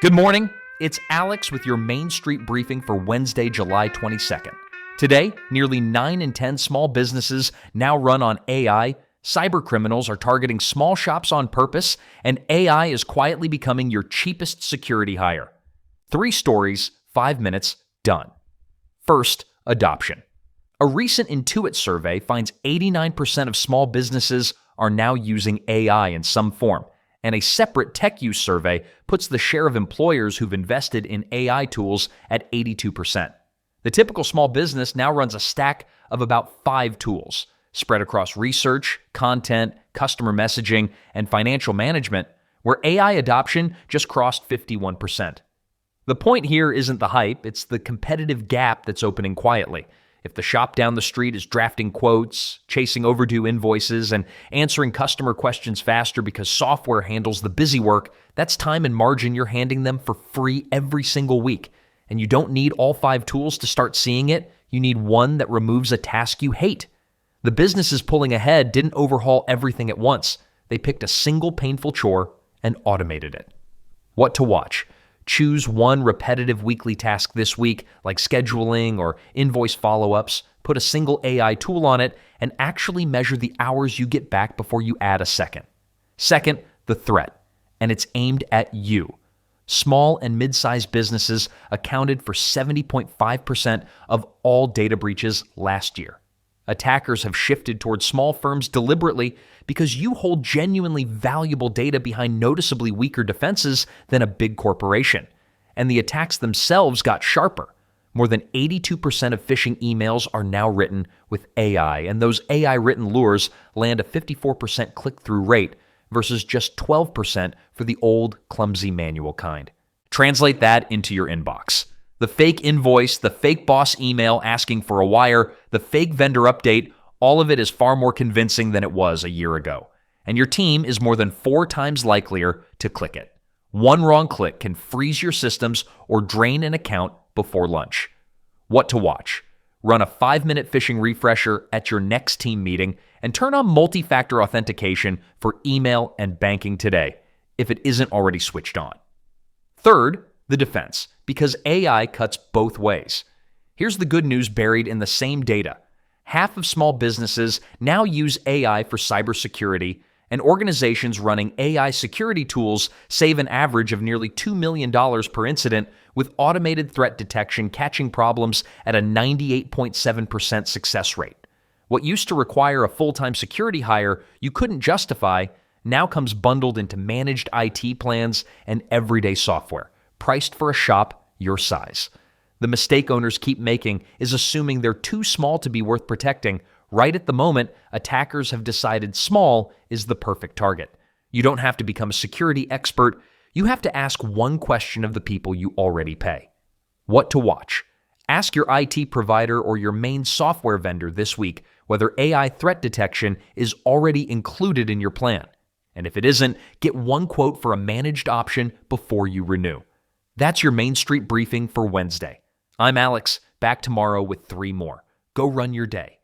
Good morning. It's Alex with your Main Street briefing for Wednesday, July 22nd. Today, nearly 9 in 10 small businesses now run on AI, cyber criminals are targeting small shops on purpose, and AI is quietly becoming your cheapest security hire. 3 stories, 5 minutes, done. First, adoption. A recent Intuit survey finds 89% of small businesses are now using AI in some form, and a separate tech use survey puts the share of employers who've invested in AI tools at 82%. The typical small business now runs a stack of about 5 tools, spread across research, content, customer messaging, and financial management, where AI adoption just crossed 51%. The point here isn't the hype, it's the competitive gap that's opening quietly. If the shop down the street is drafting quotes, chasing overdue invoices, and answering customer questions faster because software handles the busy work, that's time and margin you're handing them for free every single week. And you don't need all 5 tools to start seeing it. You need one that removes a task you hate. The businesses pulling ahead didn't overhaul everything at once. They picked a single painful chore and automated it. What to watch? Choose one repetitive weekly task this week, like scheduling or invoice follow-ups, put a single AI tool on it, and actually measure the hours you get back before you add a second. Second, the threat, and it's aimed at you. Small and mid-sized businesses accounted for 70.5% of all data breaches last year. Attackers have shifted towards small firms deliberately because you hold genuinely valuable data behind noticeably weaker defenses than a big corporation. And the attacks themselves got sharper. More than 82% of phishing emails are now written with AI, and those AI-written lures land a 54% click-through rate versus just 12% for the old, clumsy manual kind. Translate that into your inbox. The fake invoice, the fake boss email asking for a wire, the fake vendor update, all of it is far more convincing than it was a year ago. And your team is more than 4 times likelier to click it. One wrong click can freeze your systems or drain an account before lunch. What to watch? Run a 5-minute phishing refresher at your next team meeting and turn on multi-factor authentication for email and banking today, if it isn't already switched on. Third, the defense, because AI cuts both ways. Here's the good news buried in the same data. Half of small businesses now use AI for cybersecurity, and organizations running AI security tools save an average of nearly $2 million per incident, with automated threat detection catching problems at a 98.7% success rate. What used to require a full-time security hire you couldn't justify now comes bundled into managed IT plans and everyday software, priced for a shop your size. The mistake owners keep making is assuming they're too small to be worth protecting. Right at the moment, attackers have decided small is the perfect target. You don't have to become a security expert. You have to ask one question of the people you already pay. What to watch? Ask your IT provider or your main software vendor this week whether AI threat detection is already included in your plan. And if it isn't, get one quote for a managed option before you renew. That's your Main Street briefing for Wednesday. I'm Alex, back tomorrow with 3 more. Go run your day.